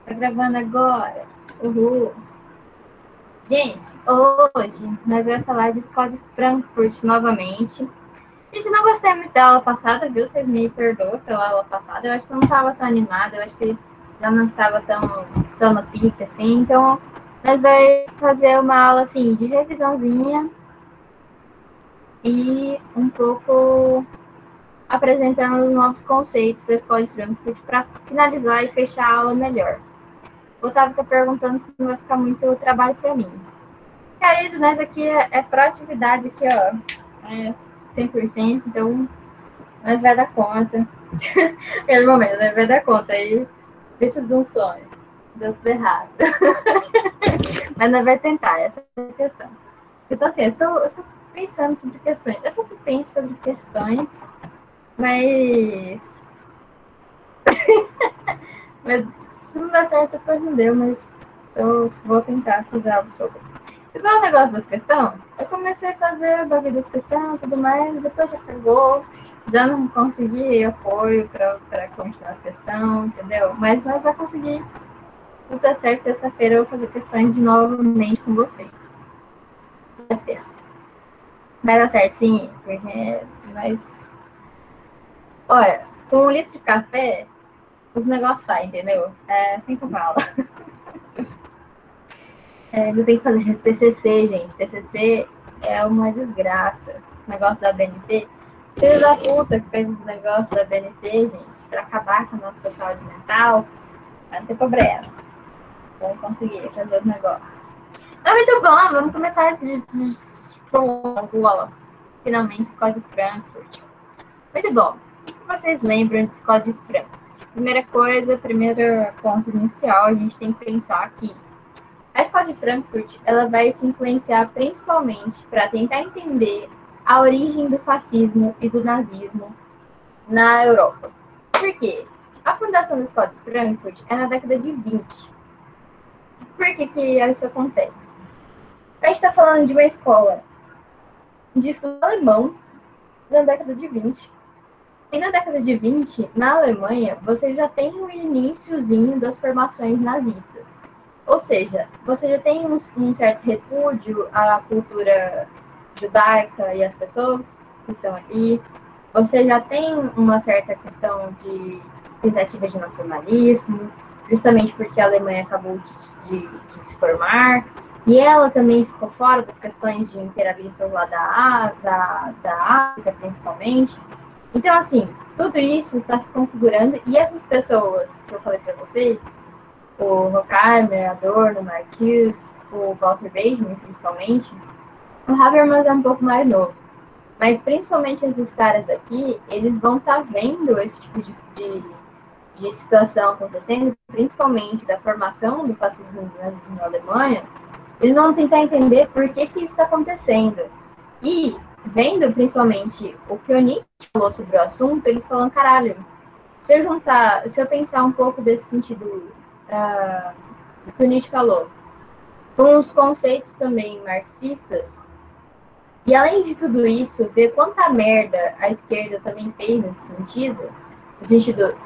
Tá gravando agora. Uhul. Gente, hoje nós vamos falar de escola de Frankfurt novamente. Gente, não gostei muito da aula passada, viu? Vocês me perdoam pela aula passada. Eu acho que eu não estava tão animada, eu acho que já não estava tão no pique, assim. Então, nós vamos fazer uma aula, assim, de revisãozinha e um pouco apresentando os novos conceitos da escola de Frankfurt para finalizar e fechar a aula melhor. O Otávio está perguntando se não vai ficar muito trabalho para mim. Querido, nós aqui é proatividade aqui, ó. É 100%, então nós vai dar conta. Pelo momento, nós vai dar conta. Aí, vista de um sonho. Deu tudo errado. Mas nós vai tentar, essa é a questão. Então, assim, eu estou pensando sobre questões. Eu sempre penso sobre questões, mas se não der certo, depois não deu, mas eu vou tentar fazer algo sobre. Igual o negócio das questões, eu comecei a fazer o bagulho das questões e tudo mais, depois já pegou, já não consegui apoio para continuar as questões, entendeu? Mas nós vamos conseguir. Tudo tá certo, sexta-feira eu vou fazer questões de novamente com vocês. Vai dar certo. Vai dar certo, sim, porque nós... Olha, com um litro de café, os negócios saem, entendeu? É assim que eu falo. Eu tenho que fazer TCC, gente. TCC é uma desgraça. Esse negócio da BNT. Filho da puta que fez esse negócio da BNT, gente, pra acabar com a nossa saúde mental, vai não ter problema. Vamos conseguir fazer os negócios. Mas muito bom, vamos começar esse finalmente, Escola de Frankfurt. Muito bom. O que vocês lembram de Escola de Frankfurt? Primeira coisa, primeiro ponto inicial, a gente tem que pensar aqui. A escola de Frankfurt ela vai se influenciar principalmente para tentar entender a origem do fascismo e do nazismo na Europa. Por quê? A fundação da escola de Frankfurt é na década de 20. Por que isso acontece? A gente está falando de uma escola de estudo alemão na década de 20. E na década de 20, na Alemanha, você já tem o iniciozinho das formações nazistas. Ou seja, você já tem um certo repúdio à cultura judaica e às pessoas que estão ali. Você já tem uma certa questão de tentativa de nacionalismo, justamente porque a Alemanha acabou de se formar. E ela também ficou fora das questões de imperialistas lá da África, principalmente. Então, assim, tudo isso está se configurando. E essas pessoas que eu falei para vocês, o Horkheimer, Adorno, Marcuse, o Walter Benjamin, principalmente. O Habermas é um pouco mais novo. Mas, principalmente, esses caras aqui, eles vão estar vendo esse tipo de situação acontecendo, principalmente da formação do fascismo e do nazismo na Alemanha. Eles vão tentar entender por que isso está acontecendo. E, vendo, principalmente, o que o Nietzsche falou sobre o assunto, eles falam, caralho, se eu pensar um pouco desse sentido do que o Nietzsche falou, com os conceitos também marxistas, e além de tudo isso, ver quanta merda a esquerda também fez nesse sentido, no sentido,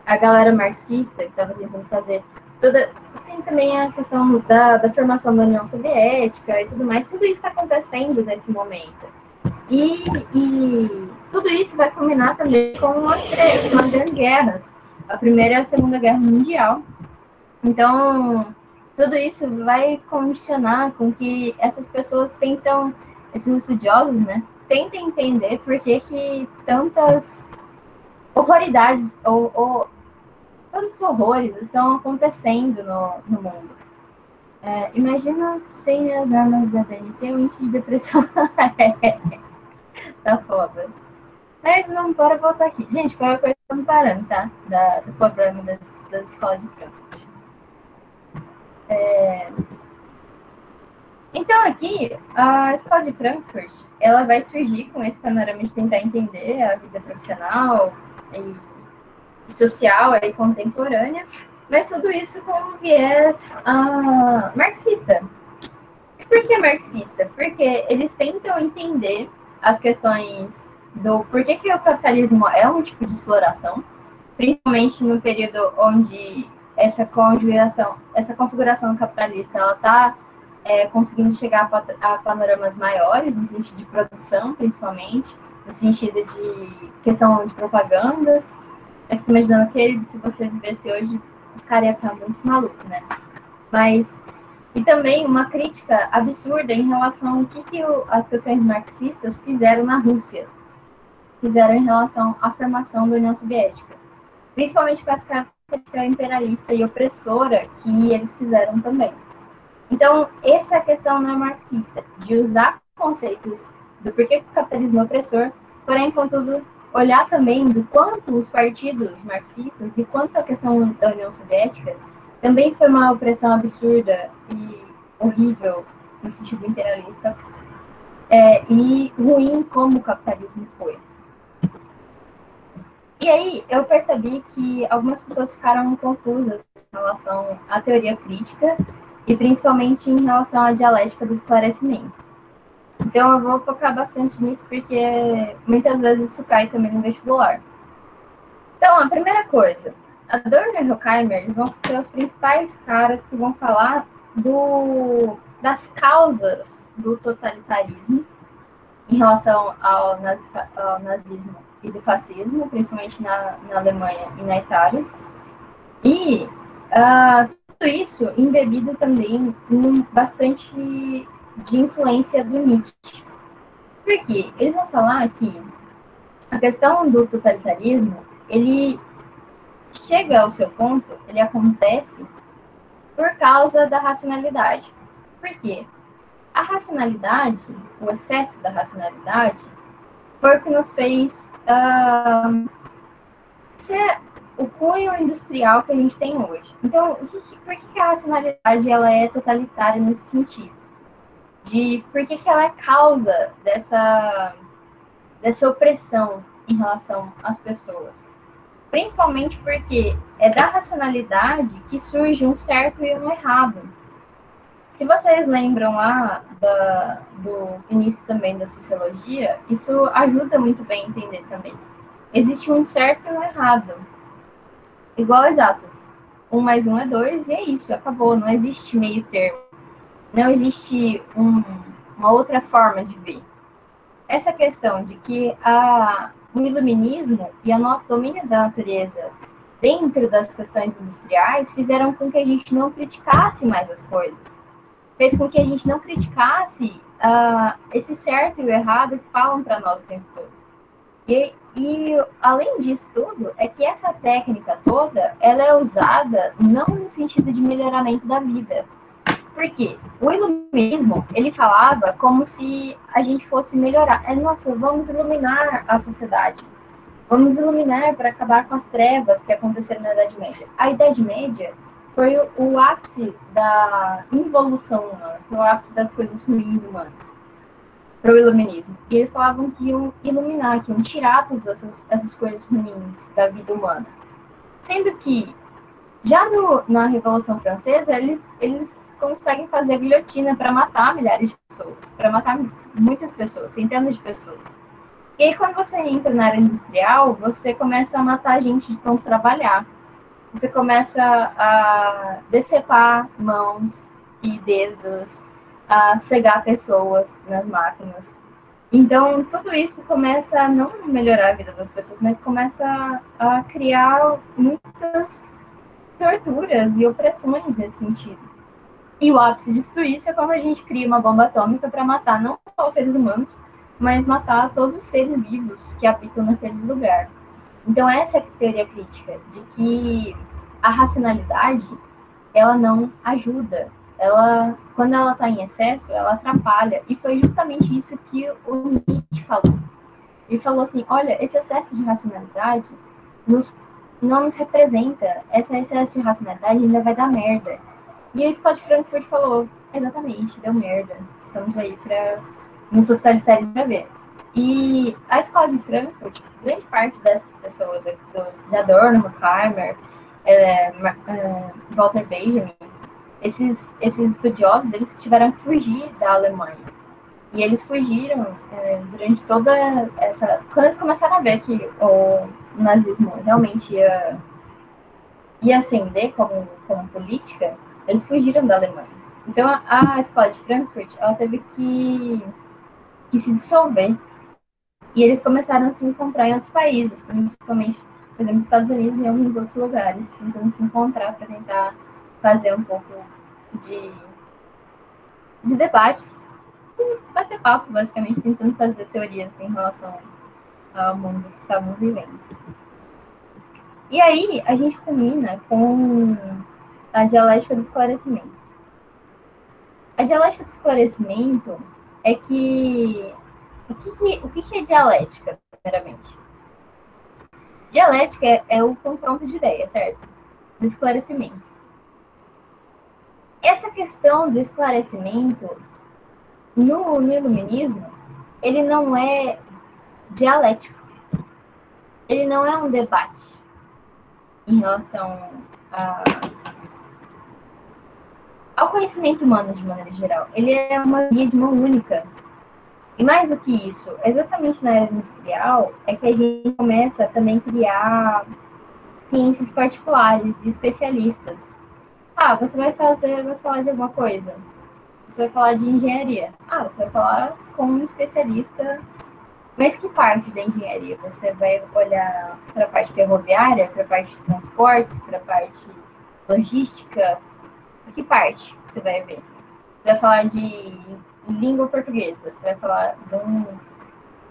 a galera marxista que estava tentando fazer toda... Tem também a questão da formação da União Soviética e tudo mais, tudo isso está acontecendo nesse momento. E tudo isso vai culminar também com as grandes guerras, a Primeira e a Segunda Guerra Mundial. Então, tudo isso vai condicionar com que essas pessoas tentam, esses estudiosos, né, tentem entender por que tantas horroridades ou tantos horrores estão acontecendo no mundo. Imagina sem as armas da BNT, o índice de depressão tá foda. Mas vamos embora voltar aqui. Gente, qualquer coisa estamos parando, tá? Do problema das escolas de Frankfurt. Então, aqui, a escola de Frankfurt, ela vai surgir com esse panorama de tentar entender a vida profissional e social e contemporânea, mas tudo isso com um viés marxista. Por que marxista? Porque eles tentam entender as questões do porquê que o capitalismo é um tipo de exploração, principalmente no período onde essa configuração capitalista, ela está conseguindo chegar a panoramas maiores, no sentido de produção, principalmente, no sentido de questão de propagandas. Eu fico imaginando que se você vivesse hoje, os caras iam estar muito malucos, né? Mas, e também uma crítica absurda em relação ao que as questões marxistas fizeram na Rússia, fizeram em relação à formação da União Soviética, principalmente com essa característica imperialista e opressora que eles fizeram também. Então, essa questão não é marxista, de usar conceitos do porquê o capitalismo é opressor, porém, contudo, olhar também do quanto os partidos marxistas e quanto a questão da União Soviética também foi uma opressão absurda e horrível, no sentido imperialista, e ruim como o capitalismo foi. E aí eu percebi que algumas pessoas ficaram confusas em relação à teoria crítica e principalmente em relação à dialética do esclarecimento. Então eu vou focar bastante nisso porque muitas vezes isso cai também no vestibular. Então, a primeira coisa, Adorno e Horkheimer, eles vão ser os principais caras que vão falar das causas do totalitarismo em relação ao nazismo e do fascismo, principalmente na Alemanha e na Itália. E tudo isso embebido também em bastante de influência do Nietzsche. Por quê? Eles vão falar que a questão do totalitarismo, ele chega ao seu ponto, ele acontece por causa da racionalidade. Por quê? A racionalidade, o excesso da racionalidade, foi o que nos fez ser o cunho industrial que a gente tem hoje. Então, por que a racionalidade ela é totalitária nesse sentido? Por que ela é causa dessa opressão em relação às pessoas? Principalmente porque é da racionalidade que surge um certo e um errado. Se vocês lembram lá do início também da sociologia, isso ajuda muito bem a entender também. Existe um certo e um errado. Igual exatas. 1 mais 1 é 2 e é isso, acabou. Não existe meio termo. Não existe uma outra forma de ver. Essa questão de que o iluminismo e o nosso domínio da natureza dentro das questões industriais fizeram com que a gente não criticasse mais as coisas. Fez com que a gente não criticasse esse certo e o errado que falam para nós o tempo todo. E além disso tudo, é que essa técnica toda, ela é usada não no sentido de melhoramento da vida. Por quê? O iluminismo, ele falava como se a gente fosse melhorar. Nossa, vamos iluminar a sociedade. Vamos iluminar para acabar com as trevas que aconteceram na Idade Média. A Idade Média foi o ápice da involução humana, foi o ápice das coisas ruins humanas, para o iluminismo. E eles falavam que iam iluminar, que iam tirar todas essas coisas ruins da vida humana. Sendo que, já na Revolução Francesa, eles conseguem fazer a guilhotina para matar milhares de pessoas, para matar muitas pessoas, centenas de pessoas. E aí, quando você entra na área industrial, você começa a matar gente de tanto trabalhar. Você começa a decepar mãos e dedos, a cegar pessoas nas máquinas. Então, tudo isso começa a não melhorar a vida das pessoas, mas começa a criar muitas torturas e opressões nesse sentido. E o ápice de tudo isso é quando a gente cria uma bomba atômica para matar não só os seres humanos, mas matar todos os seres vivos que habitam naquele lugar. Então, essa é a teoria crítica, de que a racionalidade, ela não ajuda. Quando ela está em excesso, ela atrapalha. E foi justamente isso que o Nietzsche falou. Ele falou assim, olha, esse excesso de racionalidade não nos representa. Esse excesso de racionalidade ainda vai dar merda. E a Escola de Frankfurt falou, exatamente, deu merda. Estamos aí no totalitarismo para ver. E a Escola de Frankfurt, grande parte dessas pessoas, da Adorno, Horkheimer, Walter Benjamin, esses estudiosos, eles tiveram que fugir da Alemanha. E eles fugiram durante toda essa... Quando eles começaram a ver que o nazismo realmente ia e ascender como política, eles fugiram da Alemanha. Então, a escola de Frankfurt, ela teve que se dissolver. E eles começaram a se encontrar em outros países, principalmente, por exemplo, nos Estados Unidos e em alguns outros lugares, tentando se encontrar para tentar fazer um pouco de, de debates, bater papo, basicamente, tentando fazer teorias em relação ao mundo que estavam vivendo. E aí, a gente culmina com a dialética do esclarecimento. A dialética do esclarecimento é que... O que é dialética, primeiramente? Dialética é o confronto de ideias, certo? Do esclarecimento. Essa questão do esclarecimento, no iluminismo, ele não é dialético. Ele não é um debate em relação ao conhecimento humano de maneira geral. Ele é uma via de mão única. E mais do que isso, exatamente na era industrial, é que a gente começa também a criar ciências particulares e especialistas. Ah, você vai falar de alguma coisa. Você vai falar de engenharia. Ah, você vai falar com um especialista. Mas que parte da engenharia? Você vai olhar para a parte ferroviária, para a parte de transportes, para a parte logística? Que parte você vai ver? Você vai falar de língua portuguesa. Você vai falar de um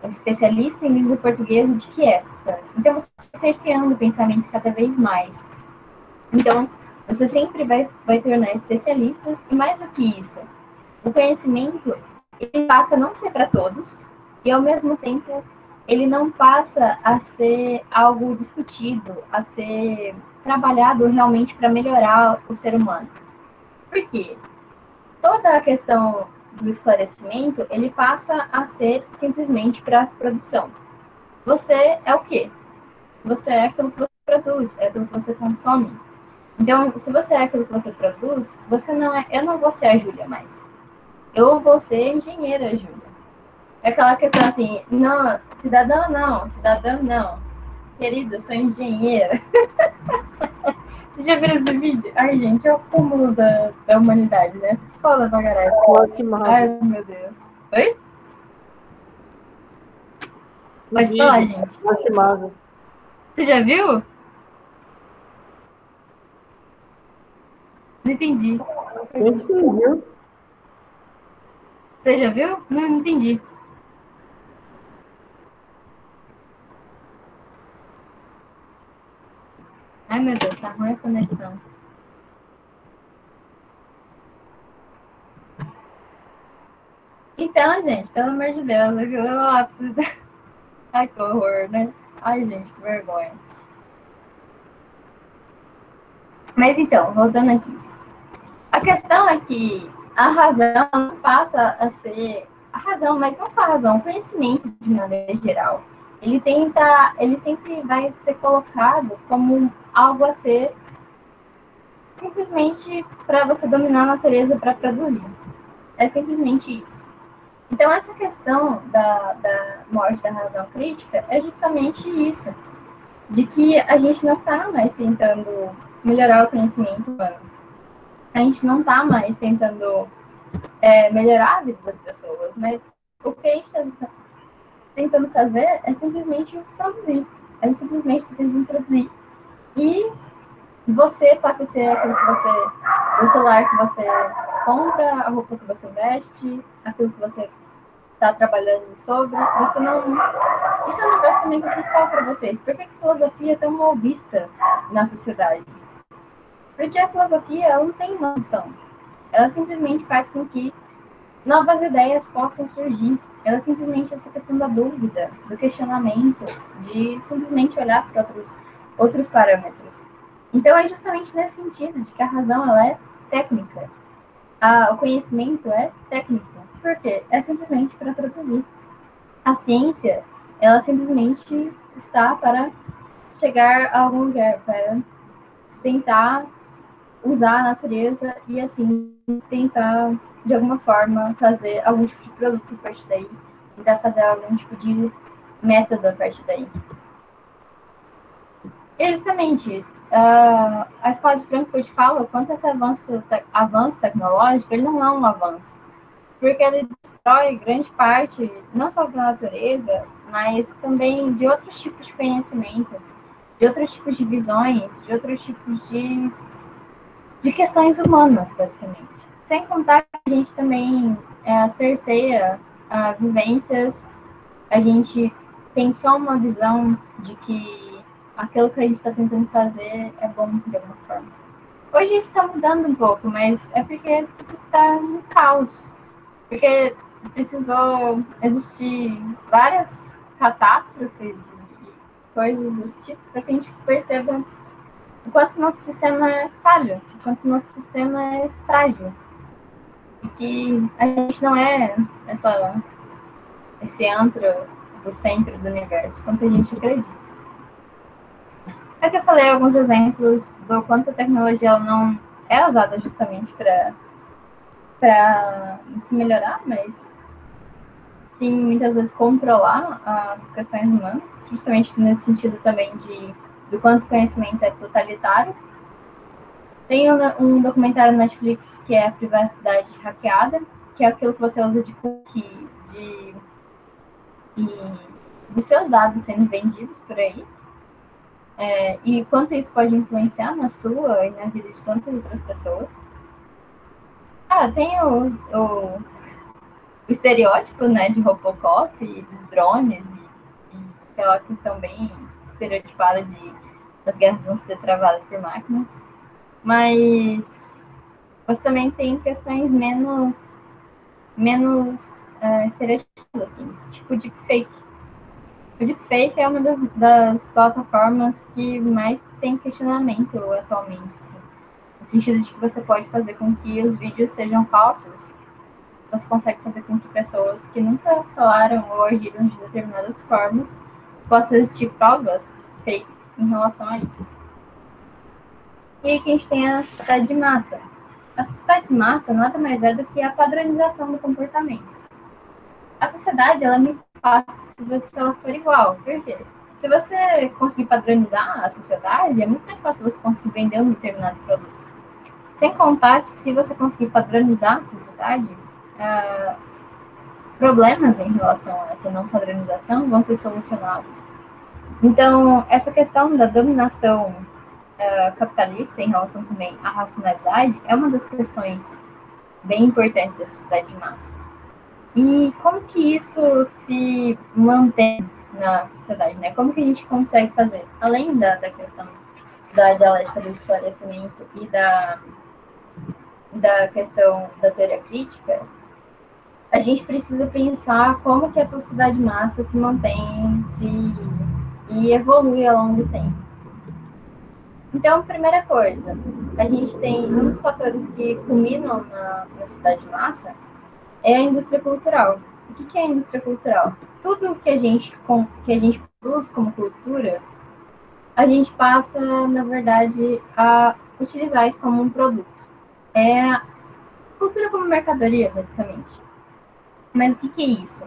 especialista em língua portuguesa de que época? Então, você está cerceando o pensamento cada vez mais. Então, você sempre vai tornar especialistas, e mais do que isso, o conhecimento, ele passa a não ser para todos, e ao mesmo tempo, ele não passa a ser algo discutido, a ser trabalhado realmente para melhorar o ser humano. Por quê? Toda a questão do esclarecimento, ele passa a ser simplesmente para produção. Você é o quê? Você é aquilo que você produz, é aquilo que você consome. Então, se você é aquilo que você produz, você não é. Eu não vou ser a Júlia mais. Eu vou ser engenheira, Júlia. É aquela questão assim, não, cidadã não. Querida, eu sou engenheira. Você já viu esse vídeo? Ai, gente, é o cúmulo da humanidade, né? Foda pra caralho. Ai, meu Deus. Oi? Pode falar, gente. Você já viu? Não entendi. Você já viu? Não entendi. Ai, meu Deus, tá ruim a conexão. Então, gente, pelo amor de Deus, eu lá preciso... Ai, que horror, né? Ai, gente, que vergonha. Mas então, voltando aqui. A questão é que a razão não passa a ser... A razão, mas não só a razão, o conhecimento de maneira geral. Ele sempre vai ser colocado como algo a ser simplesmente para você dominar a natureza para produzir. É simplesmente isso. Então, essa questão da morte da razão crítica é justamente isso, de que a gente não está mais tentando melhorar o conhecimento humano. A gente não está mais tentando melhorar a vida das pessoas, mas o que a gente está tentando fazer é simplesmente produzir. É simplesmente tentando produzir. E você passa a ser aquilo que você... O celular que você compra, a roupa que você veste, aquilo que você está trabalhando sobre, você não... Isso é um negócio também que eu sempre falo para vocês. Por que a filosofia é tão mal vista na sociedade? Porque a filosofia, ela não tem uma missão. Ela simplesmente faz com que novas ideias possam surgir. Ela simplesmente essa questão da dúvida, do questionamento, de simplesmente olhar para outros parâmetros. Então, é justamente nesse sentido de que a razão ela é técnica. O conhecimento é técnico. Por quê? É simplesmente para produzir. A ciência, ela simplesmente está para chegar a algum lugar, para tentar usar a natureza e, assim, tentar, de alguma forma, fazer algum tipo de produto a partir daí, tentar fazer algum tipo de método a partir daí. E justamente, A escola de Frankfurt fala o quanto esse avanço tecnológico ele não é um avanço, porque ele destrói grande parte, não só da natureza, mas também de outros tipos de conhecimento, de outros tipos de visões, de outros tipos de questões humanas, basicamente. Sem contar que a gente também cerceia vivências, a gente tem só uma visão de que aquilo que a gente está tentando fazer é bom de alguma forma. Hoje isso está mudando um pouco, mas é porque está um caos. Porque precisou existir várias catástrofes e coisas desse tipo para que a gente perceba o quanto nosso sistema é falho, o quanto nosso sistema é frágil. E que a gente não é esse antro do centro do universo, quanto a gente acredita. É que eu falei alguns exemplos do quanto a tecnologia ela não é usada justamente para se melhorar, mas sim, muitas vezes controlar as questões humanas, justamente nesse sentido também do quanto o conhecimento é totalitário. Tem um documentário na Netflix que é a privacidade hackeada, que é aquilo que você usa de cookie, de seus dados sendo vendidos por aí. E quanto isso pode influenciar na sua e na vida de tantas outras pessoas. Tem o estereótipo, né, de Robocop e dos drones e aquela questão bem estereotipada de as guerras vão ser travadas por máquinas, mas você também tem questões menos estereotipadas, assim, tipo deepfake. O deepfake é uma das plataformas que mais tem questionamento atualmente, assim, no sentido de que você pode fazer com que os vídeos sejam falsos. Você consegue fazer com que pessoas que nunca falaram ou agiram de determinadas formas possam existir provas fakes em relação a isso. E aí que a gente tem a sociedade de massa. A sociedade de massa nada mais é do que a padronização do comportamento. A sociedade ela é muito fácil se ela for igual. Por quê? Se você conseguir padronizar a sociedade, é muito mais fácil você conseguir vender um determinado produto. Sem contar que se você conseguir padronizar a sociedade, problemas em relação a essa não padronização vão ser solucionados. Então, essa questão da dominação capitalista em relação também à racionalidade é uma das questões bem importantes da sociedade de massa. E como que isso se mantém na sociedade, né? Como que a gente consegue fazer, além da questão da dialética do esclarecimento e da questão da teoria crítica, a gente precisa pensar como que a sociedade massa se mantém e evolui ao longo do tempo. Então, primeira coisa, a gente tem um dos fatores que culminam na sociedade massa é a indústria cultural. O que é a indústria cultural? Tudo que a gente produz como cultura, a gente passa, na verdade, a utilizar isso como um produto. É a cultura como mercadoria, basicamente. Mas o que é isso?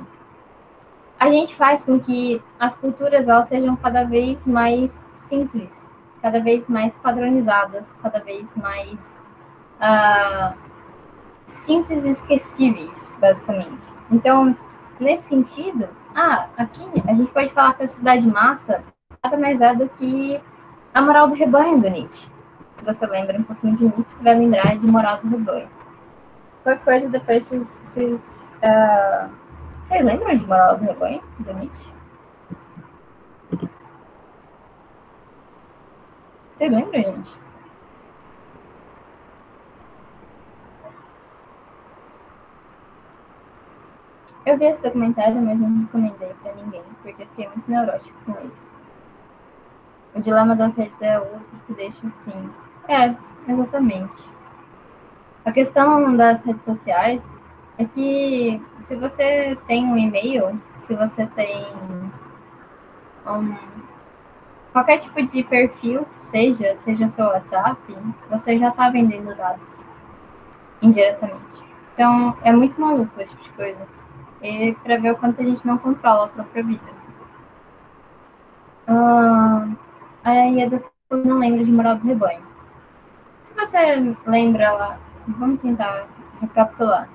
A gente faz com que as culturas elas sejam cada vez mais simples, cada vez mais padronizadas, cada vez mais simples e esquecíveis, basicamente. Então, nesse sentido, aqui a gente pode falar que a sociedade de nada mais é do que a moral do rebanho do Nietzsche. Se você lembra um pouquinho de Nietzsche, você vai lembrar de moral do rebanho. Qualquer coisa, depois vocês lembram de moral do rebanho do Nietzsche? Vocês lembram, gente? Eu vi esse documentário, mas não recomendei pra ninguém, porque fiquei muito neurótico com ele. O dilema das redes é outro que deixa assim. Exatamente. A questão das redes sociais é que se você tem um e-mail, se você tem qualquer tipo de perfil que seja seu WhatsApp, você já está vendendo dados indiretamente. Então, é muito maluco esse tipo de coisa. E para ver o quanto a gente não controla a própria vida. Aí eu não lembro de Moral do Rebanho. Se você lembra lá, vamos tentar recapitular.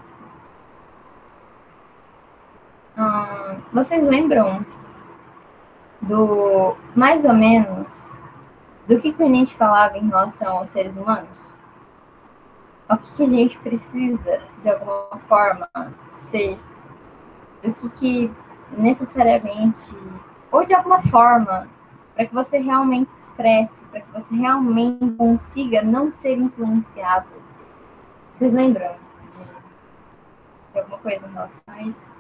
Vocês lembram do mais ou menos do que o Nietzsche falava em relação aos seres humanos? O que a gente precisa, de alguma forma, ser? Do que necessariamente, ou de alguma forma, para que você realmente se expresse, para que você realmente consiga não ser influenciado? Vocês lembram de alguma coisa em relação a isso?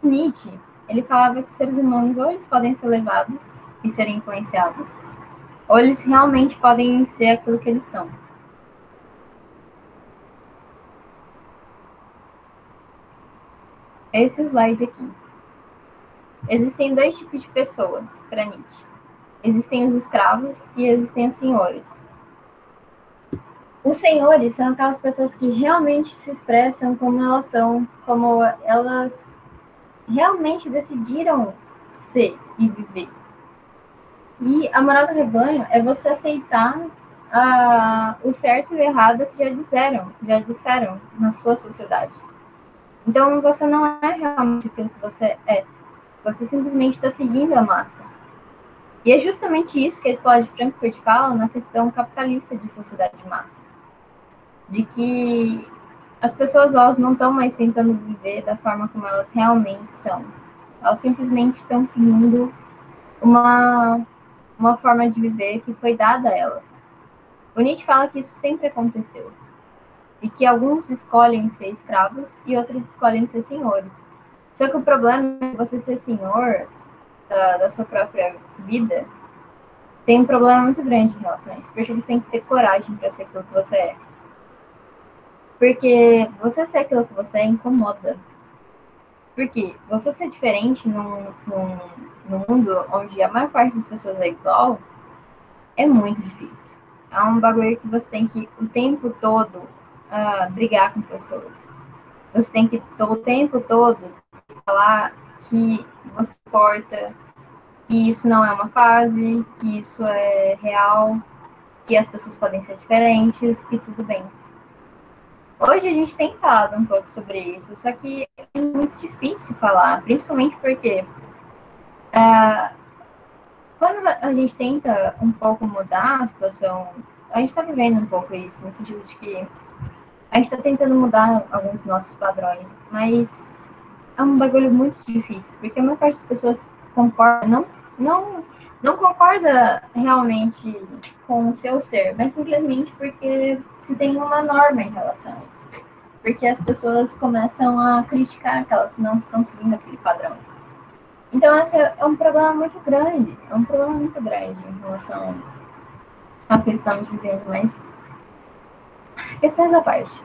Nietzsche, ele falava que os seres humanos ou eles podem ser levados e serem influenciados, ou eles realmente podem ser aquilo que eles são. Esse slide aqui. Existem dois tipos de pessoas para Nietzsche. Existem os escravos e existem os senhores. Os senhores são aquelas pessoas que realmente se expressam como elas são, como elas realmente decidiram ser e viver. E a moral do rebanho é você aceitar o certo e o errado que já disseram na sua sociedade. Então você não é realmente aquilo que você é. Você simplesmente está seguindo a massa. E é justamente isso que a Escola de Frankfurt fala na questão capitalista de sociedade de massa. De que as pessoas elas não estão mais tentando viver da forma como elas realmente são. Elas simplesmente estão seguindo uma forma de viver que foi dada a elas. O Nietzsche fala que isso sempre aconteceu. E que alguns escolhem ser escravos e outros escolhem ser senhores. Só que o problema é você ser senhor da sua própria vida tem um problema muito grande em relação a isso, porque você tem que ter coragem para ser aquilo que você é. Porque você ser aquilo que você é incomoda. Porque você ser diferente num mundo onde a maior parte das pessoas é igual é muito difícil. É um bagulho que você tem que o tempo todo brigar com pessoas. Você tem que o tempo todo falar que você importa, que isso não é uma fase, que isso é real, que as pessoas podem ser diferentes e tudo bem. Hoje a gente tem falado um pouco sobre isso, só que é muito difícil falar, principalmente porque quando a gente tenta um pouco mudar a situação, a gente está vivendo um pouco isso, no sentido de que a gente está tentando mudar alguns dos nossos padrões, mas é um bagulho muito difícil, porque a maior parte das pessoas concorda, não concorda realmente com o seu ser, mas simplesmente porque se tem uma norma em relação a isso. Porque as pessoas começam a criticar aquelas que não estão seguindo aquele padrão. Então, esse é um problema muito grande, em relação ao que estamos vivendo, mas questões à parte.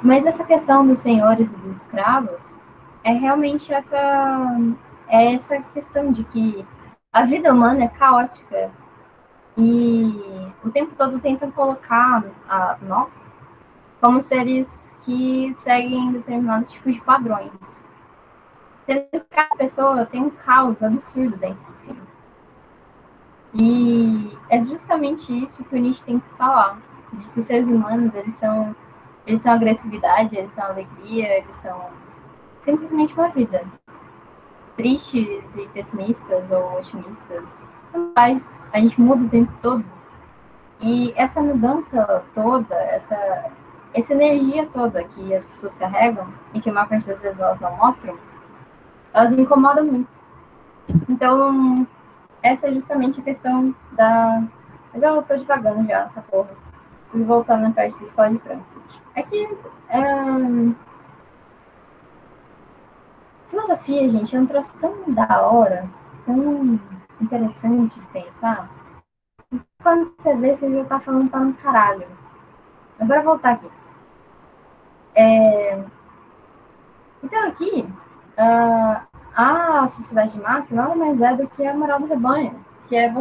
Mas essa questão dos senhores e dos escravos é realmente essa questão de que a vida humana é caótica e o tempo todo tentam colocar nós como seres que seguem determinados tipos de padrões. Sendo que cada pessoa tem um caos absurdo dentro de si. E é justamente isso que o Nietzsche tem que falar, de que os seres humanos, eles são agressividade, eles são alegria, eles são simplesmente uma vida. Tristes e pessimistas ou otimistas, mas a gente muda o tempo todo. E essa mudança toda, essa energia toda que as pessoas carregam, e que a maior parte das vezes elas não mostram, elas incomodam muito. Então, essa é justamente a questão da... Mas eu tô devagando já, essa porra. Preciso voltar na parte da escola de Frankfurt. É que... filosofia, gente, é um troço tão da hora, tão interessante de pensar. E quando você vê, você já tá falando para um caralho. Agora voltar aqui. Então, aqui, a sociedade de massa nada mais é do que a moral do rebanho, que é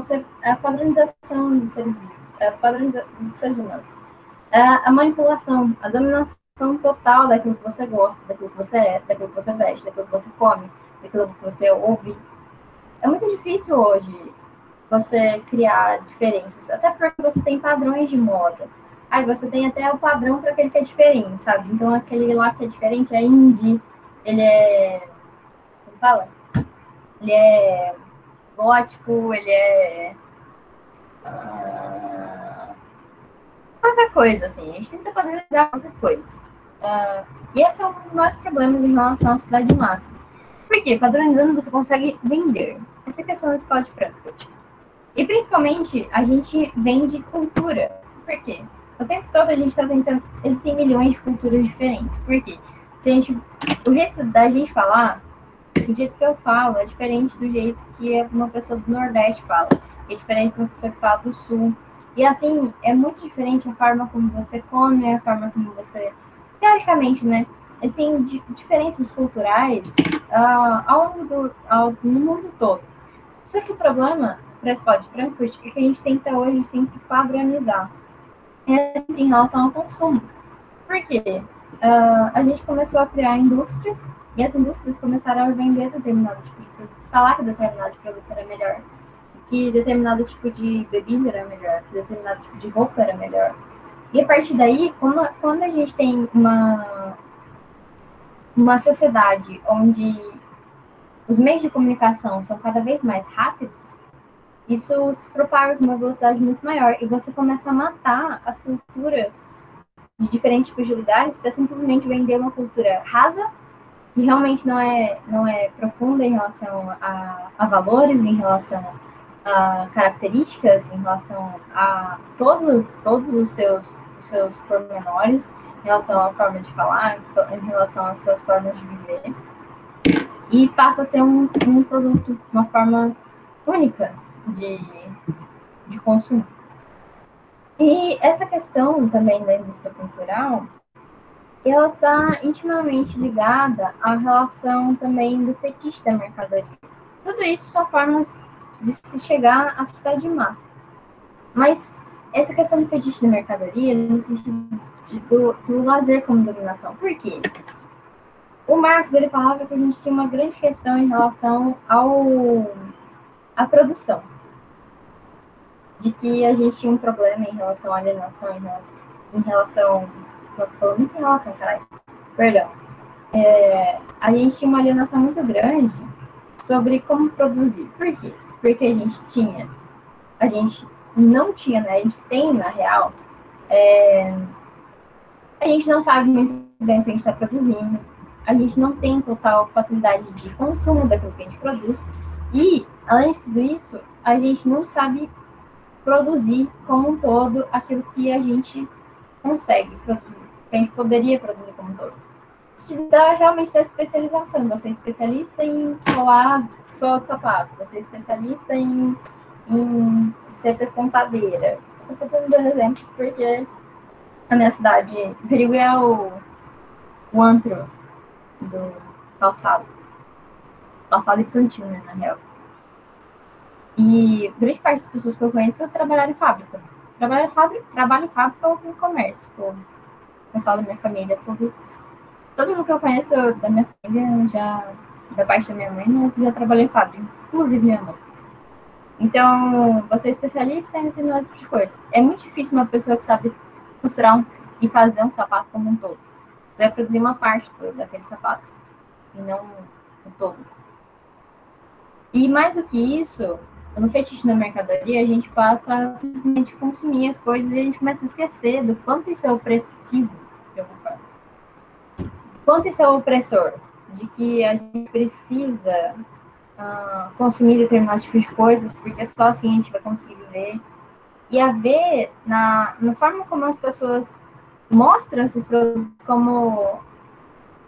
a padronização dos seres vivos, é a padronização dos seres humanos, é a manipulação, a dominação total daquilo que você gosta, daquilo que você é, daquilo que você veste, daquilo que você come, daquilo que você ouve. É muito difícil hoje você criar diferenças, até porque você tem padrões de moda. Aí você tem até o padrão para aquele que é diferente, sabe? Então aquele lá que é diferente é indie, ele é. Como fala? Ele é gótico, ele é. Qualquer coisa, assim. A gente tenta padronizar qualquer coisa. E esse é um dos maiores problemas em relação à cidade de massa. Por quê? Padronizando você consegue vender. Essa é a questão da escola de Frankfurt. E principalmente, a gente vende cultura. Por quê? O tempo todo a gente está tentando. Existem milhões de culturas diferentes. Por quê? Se a gente, o jeito da gente falar, o jeito que eu falo, é diferente do jeito que uma pessoa do Nordeste fala. É diferente de uma pessoa que fala do Sul. E assim, é muito diferente a forma como você come, a forma como você. Teoricamente, né? Existem diferenças culturais no mundo todo. Só que o problema para a escola de Frankfurt é que a gente tenta hoje sempre padronizar em relação ao consumo. Por quê? A gente começou a criar indústrias e as indústrias começaram a vender determinado tipo de produto, falar que determinado produto era melhor, que determinado tipo de bebida era melhor, que determinado tipo de roupa era melhor. E a partir daí, quando a gente tem uma sociedade onde os meios de comunicação são cada vez mais rápidos, isso se propaga com uma velocidade muito maior e você começa a matar as culturas de diferentes tipos de lugares para simplesmente vender uma cultura rasa que realmente não é profunda em relação a valores, em relação a características, em relação a todos os seus pormenores, em relação à forma de falar, em relação às suas formas de viver, e passa a ser um produto, uma forma única de consumo. E essa questão também da indústria cultural, ela está intimamente ligada à relação também do fetiche da mercadoria. Tudo isso são formas de se chegar à sociedade de massa. Mas essa questão do fetiche da mercadoria, no sentido do lazer como dominação. Por quê? O Marx, ele falava que a gente tinha uma grande questão em relação à produção. De que a gente tinha um problema em relação à alienação, em relação. Nossa, falou muito em relação, caralho. Perdão. A gente tinha uma alienação muito grande sobre como produzir. Por quê? Porque a gente não tinha, né? A gente tem, na real, a gente não sabe muito bem o que a gente está produzindo, a gente não tem total facilidade de consumo daquilo que a gente produz, e, além de tudo isso, a gente não sabe produzir como um todo aquilo que a gente consegue produzir, que a gente poderia produzir como um todo. Te dá realmente da especialização. Você é especialista em colar sola de sapato, você é especialista em ser pespontadeira. Eu estou dando dois exemplos porque a minha cidade, Perigo é o antro do calçado infantil, né, na real. E grande parte das pessoas que eu conheço trabalharam em fábrica. Trabalho em fábrica ou em comércio. Tipo, o pessoal da minha família, todo mundo que eu conheço da minha família, da parte da minha mãe, né, já trabalhou em fábrica, inclusive minha mãe. Então, você é especialista em determinado tipo de coisa. É muito difícil uma pessoa que sabe costurar e fazer um sapato como um todo. Você vai produzir uma parte daquele sapato, e não o todo. E mais do que isso, no fetiche da mercadoria, a gente passa a simplesmente consumir as coisas e a gente começa a esquecer do quanto isso é opressivo, de alguma forma. Quanto isso é opressor, de que a gente precisa consumir determinados tipos de coisas, porque só assim a gente vai conseguir viver. E a ver na forma como as pessoas mostram esses produtos como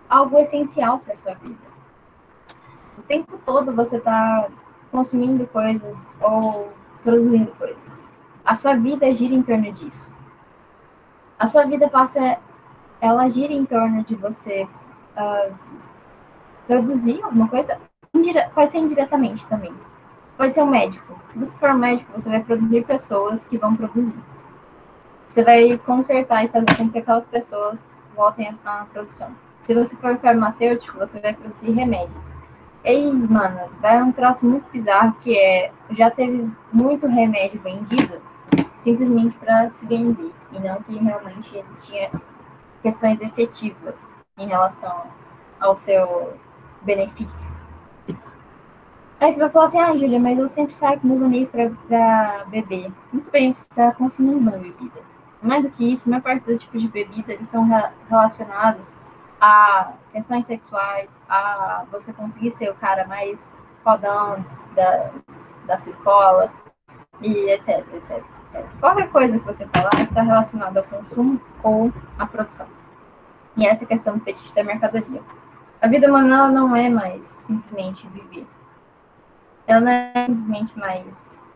algo essencial para a sua vida. O tempo todo você está consumindo coisas ou produzindo coisas. A sua vida gira em torno disso. A sua vida ela gira em torno de você produzir alguma coisa, pode ser indiretamente também. Pode ser um médico. Se você for um médico, você vai produzir pessoas que vão produzir. Você vai consertar e fazer com que aquelas pessoas voltem à produção. Se você for farmacêutico, você vai produzir remédios. E aí, mano, vai um troço muito bizarro que já teve muito remédio vendido simplesmente para se vender, e não que realmente ele tinha questões efetivas em relação ao seu benefício. Aí você vai falar assim, Júlia, mas eu sempre saio com meus amigos para beber. Muito bem, você está consumindo uma bebida. Mais do que isso, a maior parte dos tipos de bebida eles são relacionados a questões sexuais, a você conseguir ser o cara mais fodão da sua escola, e etc, etc, etc. Qualquer coisa que você falar está relacionada ao consumo ou à produção. E essa questão do fetiche da mercadoria. A vida humana não é mais simplesmente viver. Ela não é simplesmente mais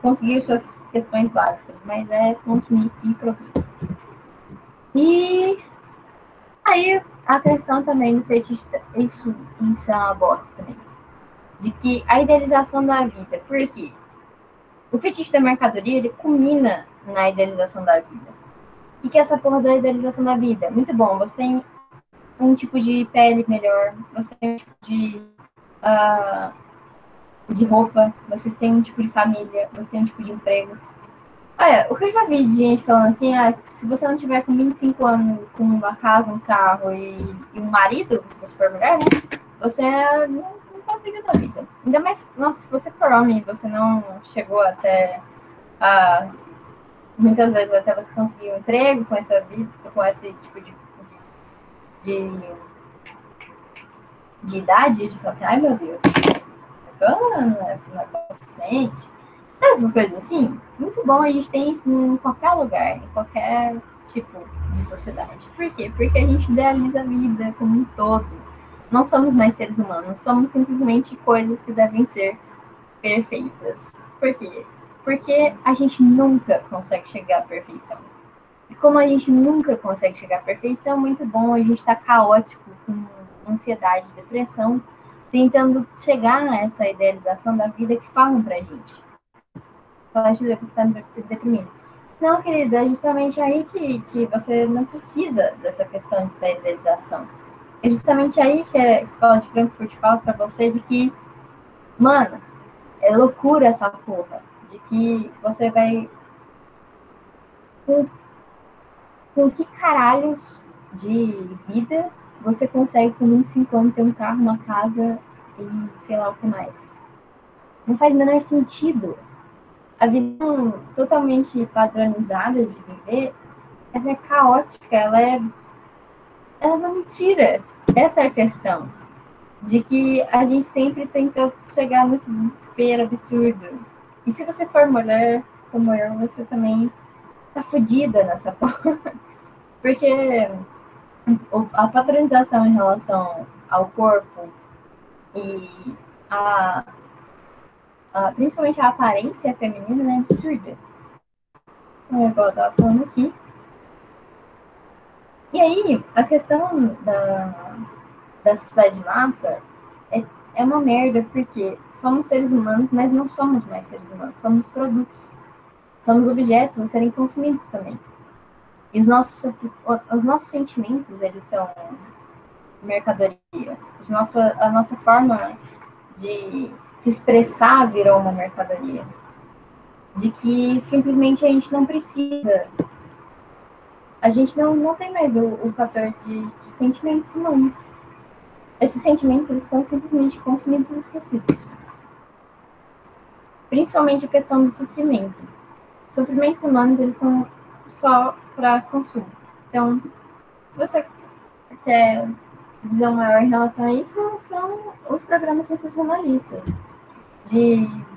conseguir suas questões básicas, mas é consumir e produzir. E aí a questão também do fetiche, isso é uma bosta também, de que a idealização da vida, por quê? O fetiche da mercadoria, ele culmina na idealização da vida. E que é essa porra da idealização da vida? Muito bom, você tem um tipo de pele melhor, você tem um tipo de roupa, você tem um tipo de família, você tem um tipo de emprego. Olha, o que eu já vi de gente falando assim, se você não tiver com 25 anos, com uma casa, um carro e um marido, se você for mulher, né? Você não conseguiu na vida. Ainda mais, nossa, se você for homem e você não chegou até muitas vezes até você conseguir um emprego com essa vida, com esse tipo de, de idade, de falar assim, ai meu Deus, a pessoa não é o suficiente. Essas coisas assim, muito bom a gente tem isso em qualquer lugar, em qualquer tipo de sociedade. Por quê? Porque a gente idealiza a vida como um todo. Não somos mais seres humanos, somos simplesmente coisas que devem ser perfeitas. Por quê? Porque a gente nunca consegue chegar à perfeição. E como a gente nunca consegue chegar à perfeição, muito bom a gente estar caótico, com ansiedade, depressão, tentando chegar a essa idealização da vida que falam pra gente. Fala, Julia, você está deprimido. Não, querida, é justamente aí que você não precisa dessa questão da idealização. É justamente aí que a escola de Frankfurt fala pra você de que, mano, é loucura essa porra. De que você vai. Com que caralhos de vida você consegue com 25 anos ter um carro, uma casa e sei lá o que mais? Não faz o menor sentido. A visão totalmente padronizada de viver, ela é caótica, ela é uma mentira. Essa é a questão. De que a gente sempre tenta chegar nesse desespero absurdo. E se você for mulher como eu, você também tá fodida nessa porra. Porque a padronização em relação ao corpo e principalmente a aparência feminina é absurda. Como eu estava falando aqui. E aí, a questão da sociedade de massa é uma merda, porque somos seres humanos, mas não somos mais seres humanos, somos produtos. Somos objetos a serem consumidos também. E os nossos sentimentos, eles são mercadoria. A nossa forma de se expressar virou uma mercadoria. De que simplesmente a gente não precisa. A gente não tem mais o fator de sentimentos humanos. Esses sentimentos eles são simplesmente consumidos e esquecidos. Principalmente a questão do sofrimento. Sofrimentos humanos eles são só para consumo. Então, se você quer visão maior em relação a isso, são os programas sensacionalistas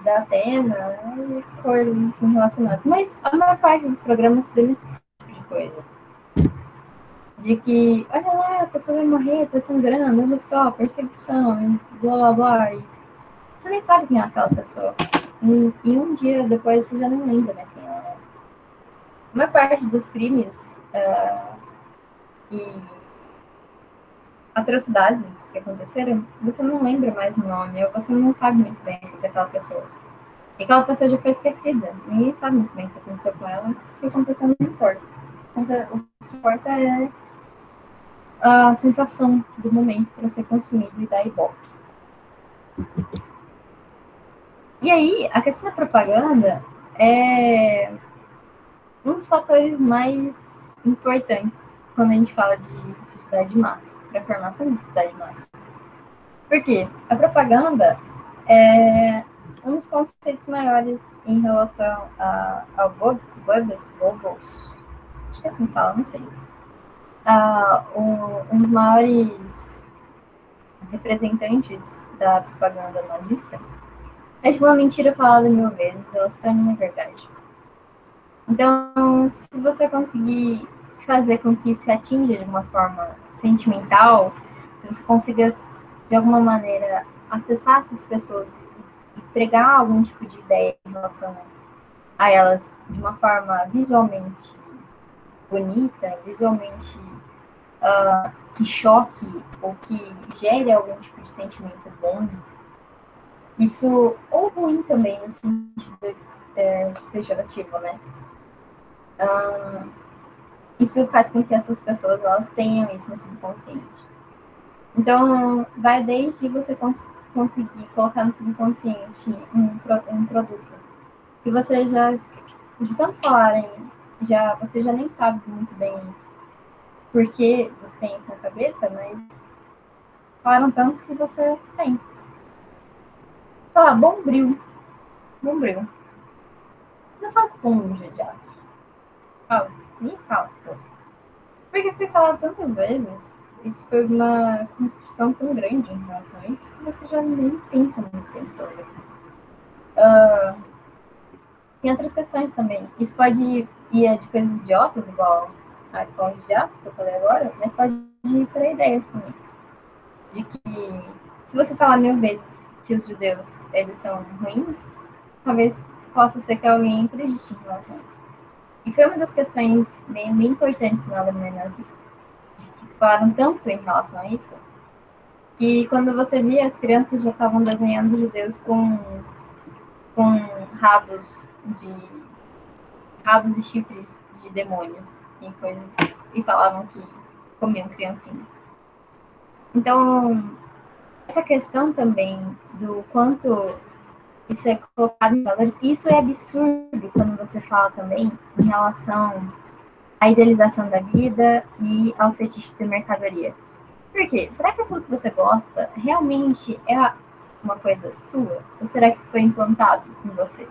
da Atena e coisas assim relacionadas. Mas a maior parte dos programas beneficia de coisa. De que, olha lá, a pessoa vai morrer, tá sangrando, olha só, perseguição, blá blá blá. E você nem sabe quem é aquela pessoa. E um dia depois você já não lembra mais quem ela é. A maior parte dos crimes e atrocidades que aconteceram, você não lembra mais o nome, ou você não sabe muito bem o que é aquela pessoa. E aquela pessoa já foi esquecida. Ninguém sabe muito bem o que aconteceu com ela, mas o que aconteceu não importa. O que que importa é a sensação do momento para ser consumido e dar ibope. E aí, a questão da propaganda é um dos fatores mais importantes quando a gente fala de sociedade de massa, para a formação de sociedade de massa. Por quê? A propaganda é um dos conceitos maiores em relação ao Goebbels, acho que assim fala, não sei. Um dos maiores representantes da propaganda nazista é tipo uma mentira falada 1000 vezes, ela se torna uma verdade. Então, se você conseguir fazer com que isso atinja de uma forma sentimental, se você consiga, de alguma maneira, acessar essas pessoas e pregar algum tipo de ideia em relação a elas de uma forma visualmente bonita, visualmente que choque ou que gere algum tipo de sentimento bom, isso, ou ruim também, no sentido pejorativo, né? Isso faz com que essas pessoas elas tenham isso no subconsciente. Então, vai desde você conseguir colocar no subconsciente um produto que você já, de tanto falarem, você já nem sabe muito bem por que você tem isso na cabeça, mas falaram tanto que você tem. Falar Bombril. Bombril. Você faz esponja de aço. Fala. Nem fala, pô. Porque foi falado tantas vezes, isso foi uma construção tão grande em relação a isso, que você já nem pensa muito bem sobre. Tem outras questões também. Isso pode ir de coisas idiotas, igual a esponja de aço, que eu falei agora, mas pode ir para ideias também. De que, se você falar 1000 vezes que os judeus eles são ruins, talvez possa ser que alguém acredite em relação a isso. E foi uma das questões bem importantes na Alemanha nazista, de que se falaram tanto em relação a isso, que quando você via, as crianças já estavam desenhando judeus com rabos e chifres de demônios e coisas, e falavam que comiam criancinhas. Então, essa questão também do quanto isso é colocado em valores, isso é absurdo quando você fala também em relação à idealização da vida e ao fetiche de mercadoria. Por quê? Será que aquilo que você gosta realmente é uma coisa sua? Ou será que foi implantado em você?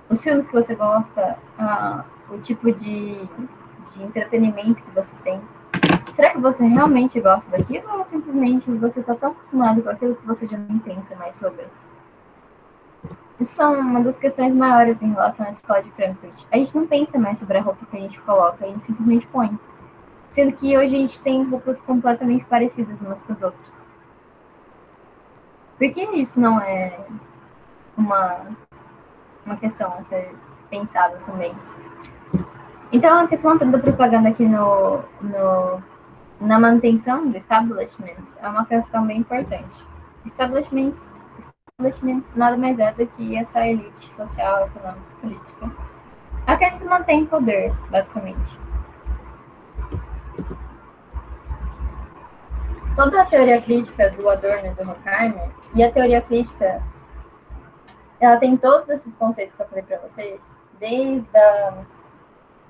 Os filmes que você gosta, o tipo de entretenimento que você tem, será que você realmente gosta daquilo ou simplesmente você está tão acostumado com aquilo que você já nem pensa mais sobre? Isso são uma das questões maiores em relação à escola de Frankfurt. A gente não pensa mais sobre a roupa que a gente coloca, a gente simplesmente põe. Sendo que hoje a gente tem roupas completamente parecidas umas com as outras. Por que isso não é uma questão a ser pensada também? Então, a questão da propaganda aqui na manutenção do establishment é uma questão bem importante. Establishment nada mais é do que essa elite social, econômica, política. Aquele que mantém poder, basicamente. Toda a teoria crítica do Adorno e do Horkheimer, e a teoria crítica, ela tem todos esses conceitos que eu falei para vocês, desde a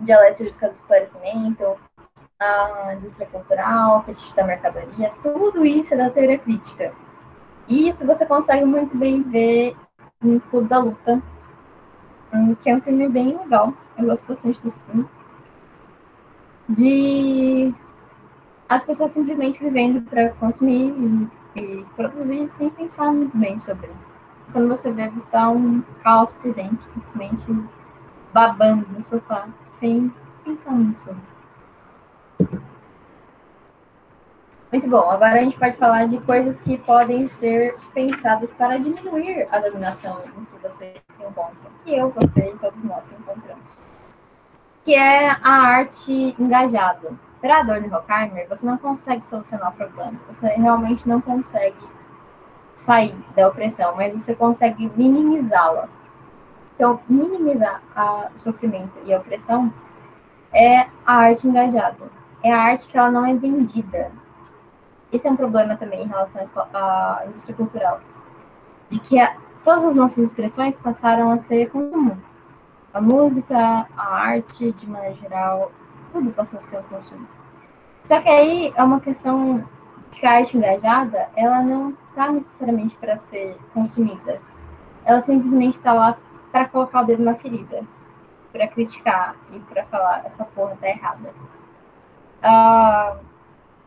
dialética do esclarecimento, a indústria cultural, o fetiche da mercadoria, tudo isso é da teoria crítica. E isso você consegue muito bem ver no Clube da Luta, que é um filme bem legal. Eu gosto bastante desse filme. De as pessoas simplesmente vivendo para consumir e produzir sem pensar muito bem sobre. Quando você vê, você está um caos por dentro, simplesmente babando no sofá, sem pensar muito sobre. Muito bom, agora a gente pode falar de coisas que podem ser pensadas para diminuir a dominação em que você se encontra, que você e todos nós se encontramos. Que é a arte engajada. Para a Adorno e Horkheimer, você não consegue solucionar o problema, você realmente não consegue sair da opressão, mas você consegue minimizá-la. Então, minimizar o sofrimento e a opressão é a arte engajada. É a arte que ela não é vendida. Esse é um problema também em relação à indústria cultural. De que todas as nossas expressões passaram a ser consumo. A música, a arte, de maneira geral, tudo passou a ser um consumo. Só que aí é uma questão que a arte engajada, ela não está necessariamente para ser consumida. Ela simplesmente está lá para colocar o dedo na ferida, para criticar e para falar essa porra tá errada.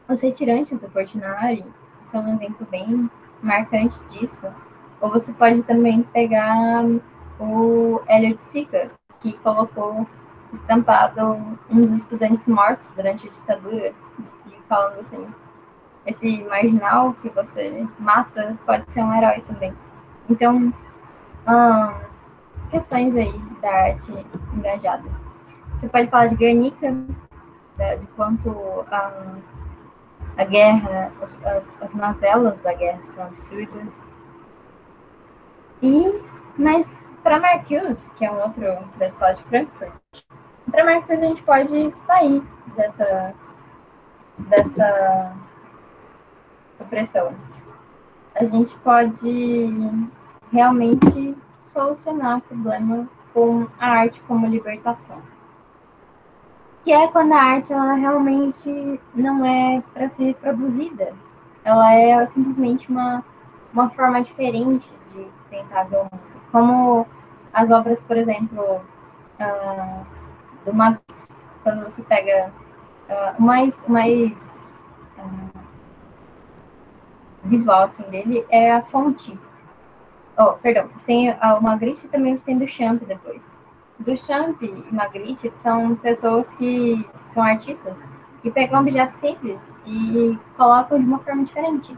Os retirantes do Portinari são um exemplo bem marcante disso. Ou você pode também pegar o Elliot Sica, que colocou estampado uns estudantes mortos durante a ditadura, e falando assim, esse marginal que você mata pode ser um herói também. Então, questões aí da arte engajada. Você pode falar de Guernica, de quanto a guerra, as mazelas da guerra são absurdas. Mas para Marcuse, que é um outro da escola de Frankfurt, para Marcuse a gente pode sair dessa opressão. A gente pode realmente solucionar o problema com a arte como libertação. Que é quando a arte ela realmente não é para ser reproduzida. Ela é simplesmente uma forma diferente de tentar ver o mundo. Como as obras, por exemplo, do Magritte, quando você pega o mais visual assim, dele é a fonte. Oh, perdão, tem o Magritte e também tem do Champ depois. Duchamp e Magritte são pessoas que são artistas que pegam objetos simples e colocam de uma forma diferente.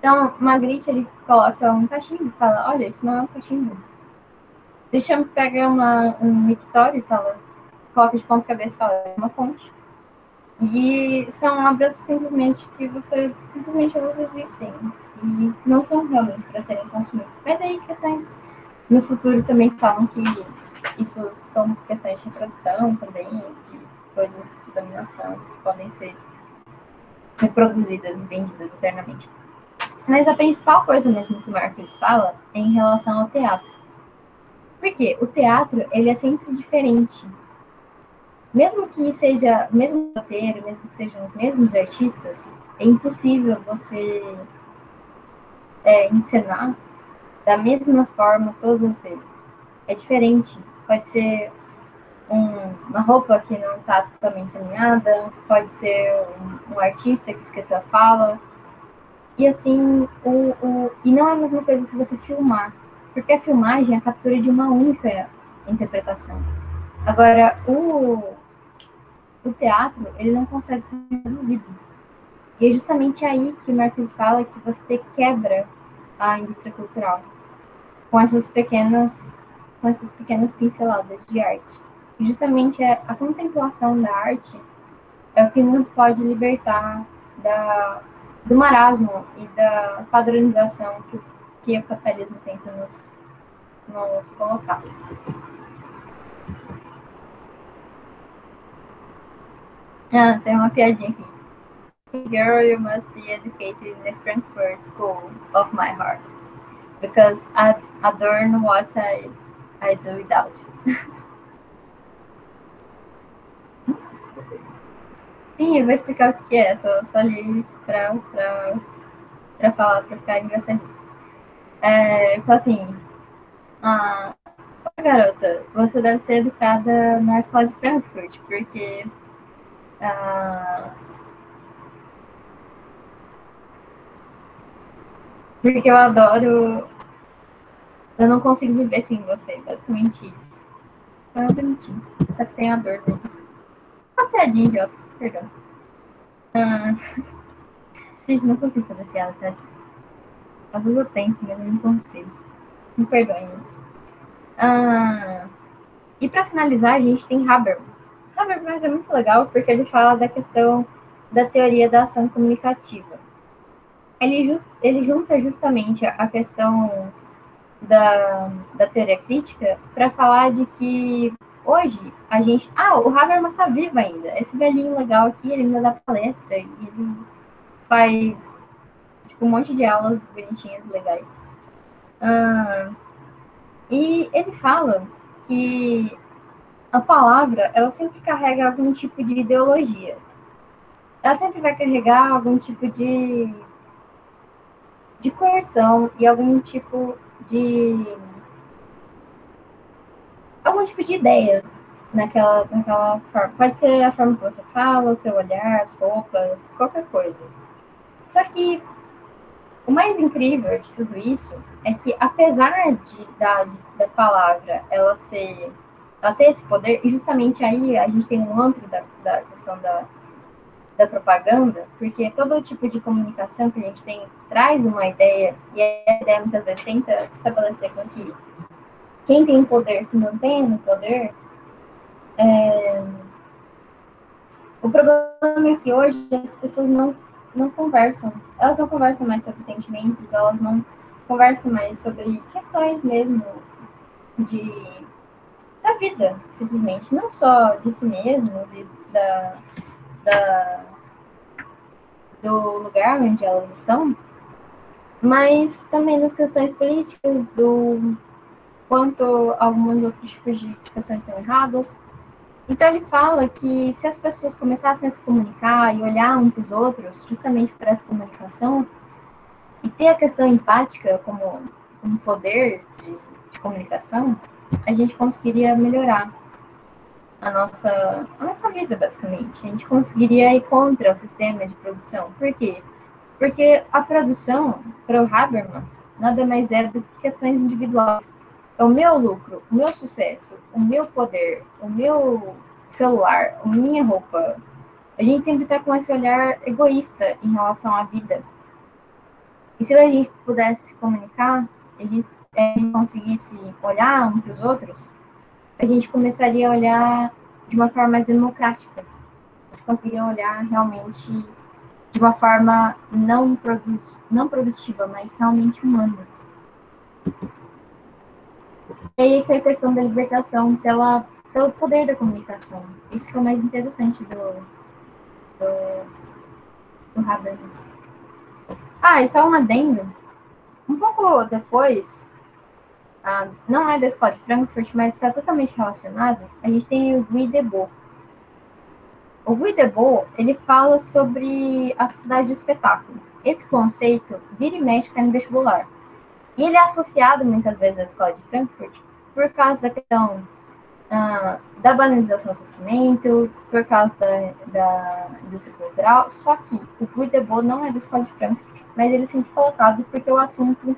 Então, Magritte, ele coloca um cachimbo e fala, olha, isso não é um cachimbo. Duchamp pega um mictório e fala, coloca de ponta cabeça e fala, é uma fonte. E são obras simplesmente que simplesmente elas existem e não são realmente para serem consumidas. Mas aí questões no futuro também falam que isso são questões de reprodução também, de coisas de dominação que podem ser reproduzidas e vendidas eternamente. Mas a principal coisa mesmo que o Marcus fala é em relação ao teatro. Porque o teatro, ele é sempre diferente. Mesmo que seja o mesmo roteiro, mesmo que sejam os mesmos artistas, é impossível você encenar da mesma forma todas as vezes. É diferente. Pode ser uma roupa que não está totalmente alinhada, pode ser um artista que esqueceu a fala. E assim, e não é a mesma coisa se você filmar, porque a filmagem é a captura de uma única interpretação. Agora, o teatro, ele não consegue ser reproduzido. E é justamente aí que Marcus fala que você quebra a indústria cultural com essas pequenas pinceladas de arte. E justamente a contemplação da arte é o que nos pode libertar do marasmo e da padronização que o capitalismo tenta nos colocar. Tem uma piadinha aqui. Girl, you must be educated in the Frankfurt School of my heart, because I adorn what I do without you. Sim, eu vou explicar o que é, só li pra falar, pra ficar engraçadinho. Então assim, garota, você deve ser educada na escola de Frankfurt, porque eu adoro. Eu não consigo viver sem você, basicamente isso. Então é bonitinho. Só que tem a dor dele. Uma piadinha idiota, perdão. Gente, não consigo fazer piada, tá? Às vezes eu tento, mas eu não consigo. Me perdoem. E para finalizar, a gente tem Habermas. Habermas é muito legal porque ele fala da questão da teoria da ação comunicativa. Ele junta justamente a questão da teoria crítica para falar de que hoje, a gente... o Habermas está vivo ainda. Esse velhinho legal aqui, ele ainda dá palestra e ele faz tipo, um monte de aulas bonitinhas, legais. E ele fala que a palavra, ela sempre carrega algum tipo de ideologia. Ela sempre vai carregar de coerção e algum tipo de ideia naquela forma. Pode ser a forma que você fala, o seu olhar, as roupas, qualquer coisa. Só que o mais incrível de tudo isso é que, apesar da palavra ela ter esse poder, e justamente aí a gente tem um antro da questão da propaganda, porque todo tipo de comunicação que a gente tem traz uma ideia, e a ideia muitas vezes tenta estabelecer com que quem tem poder se mantenha no poder. O problema é que hoje as pessoas não conversam, elas não conversam mais sobre sentimentos, elas não conversam mais sobre questões mesmo de, da vida, simplesmente, não só de si mesmos e da, do lugar onde elas estão, mas também das questões políticas, do quanto alguns outros tipos de questões são erradas. Então ele fala que se as pessoas começassem a se comunicar e olhar uns para os outros, justamente para essa comunicação, e ter a questão empática como um poder de comunicação, a gente conseguiria melhorar a nossa vida, basicamente. A gente conseguiria ir contra o sistema de produção. Por quê? Porque a produção, para o Habermas, nada mais é do que questões individuais. É o meu lucro, o meu sucesso, o meu poder, o meu celular, a minha roupa. A gente sempre está com esse olhar egoísta em relação à vida. E se a gente pudesse se comunicar, a gente conseguisse olhar uns para os outros, a gente começaria a olhar de uma forma mais democrática. A gente conseguiria olhar realmente de uma forma não produtiva, mas realmente humana. E aí foi a questão da libertação pelo poder da comunicação. Isso que é o mais interessante do Habermas. E só um adendo. Um pouco depois, não é da Escola de Frankfurt, mas está totalmente relacionado, a gente tem o Guy Debord. O Guy Debord, ele fala sobre a sociedade do espetáculo. Esse conceito vira e mexe no vestibular. E ele é associado muitas vezes à Escola de Frankfurt por causa da questão da banalização do sofrimento, por causa da indústria cultural. Só que o Guy Debord não é da Escola de Frankfurt, mas ele é sempre colocado porque o assunto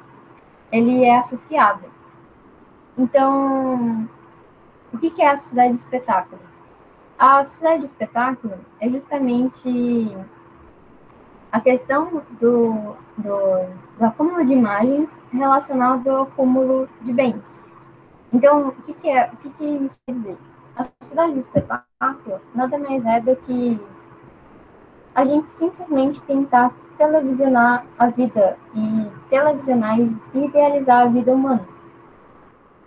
ele é associado. Então, o que é a sociedade de espetáculo? A sociedade de espetáculo é justamente a questão do acúmulo de imagens relacionado ao acúmulo de bens. Então, o que isso quer dizer? A sociedade de espetáculo nada mais é do que a gente simplesmente tentar televisionar a vida e televisionar e idealizar a vida humana.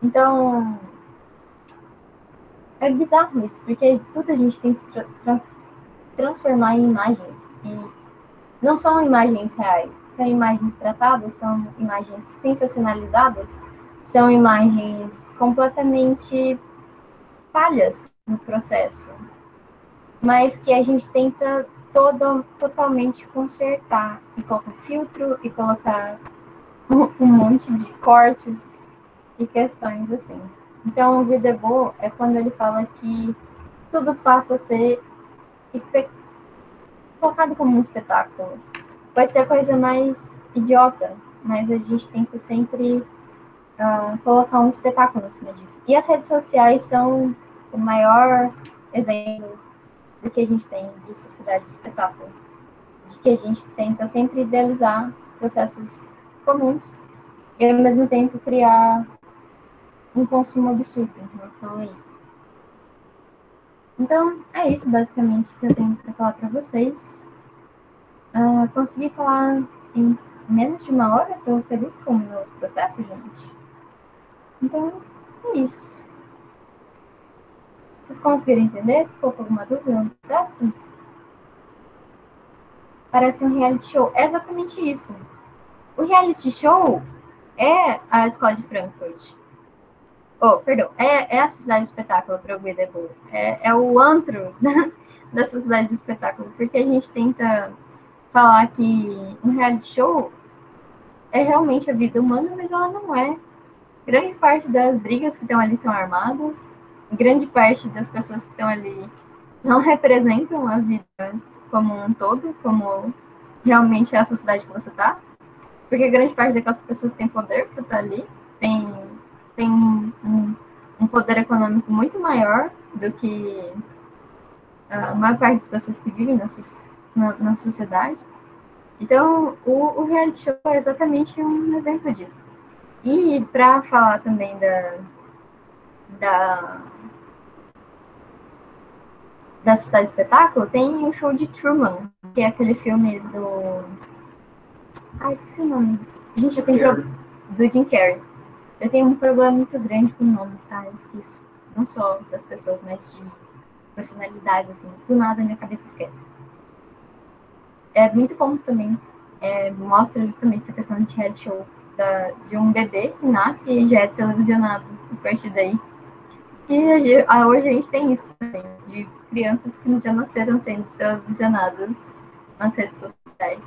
Então, é bizarro isso, porque tudo a gente tem que transformar em imagens. E não são imagens reais, são imagens tratadas, são imagens sensacionalizadas, são imagens completamente falhas no processo, mas que a gente tenta totalmente consertar e colocar filtro e colocar um monte de cortes e questões assim. Então, o Videbot é quando ele fala que tudo passa a ser colocado como um espetáculo. Vai ser a coisa mais idiota, mas a gente tenta sempre colocar um espetáculo em cima disso. E as redes sociais são o maior exemplo do que a gente tem de sociedade de espetáculo. De que a gente tenta sempre idealizar processos comuns e, ao mesmo tempo, criar um consumo absurdo em relação a isso. Então, é isso basicamente que eu tenho para falar para vocês. Consegui falar em menos de uma hora, estou feliz com o meu processo, gente. Então, é isso. Vocês conseguiram entender? Ficou com alguma dúvida no processo? Parece um reality show. É exatamente isso. O reality show é a escola de Frankfurt. Oh, perdão. É a sociedade de espetáculo para o Guidebu. É o antro da sociedade de espetáculo. Porque a gente tenta falar que um reality show é realmente a vida humana, mas ela não é. Grande parte das brigas que estão ali são armadas. Grande parte das pessoas que estão ali não representam a vida como um todo, como realmente é a sociedade que você está. Porque grande parte daquelas pessoas tem poder para estar ali, tem um poder econômico muito maior do que a maior parte das pessoas que vivem na sociedade. Então, o reality show é exatamente um exemplo disso. E para falar também da, da Cidade Espetáculo, tem o show de Truman, que é aquele filme do... Ah, esqueci o nome. Gente, eu tenho do Jim Carrey. Eu tenho um problema muito grande com nomes, tá? Eu esqueço. Não só das pessoas, mas de personalidades, assim. Do nada a minha cabeça esquece. É muito bom também. Mostra justamente essa questão de reality show de um bebê que nasce e já é televisionado a partir daí. E hoje a gente tem isso também, de crianças que já nasceram sendo televisionadas nas redes sociais.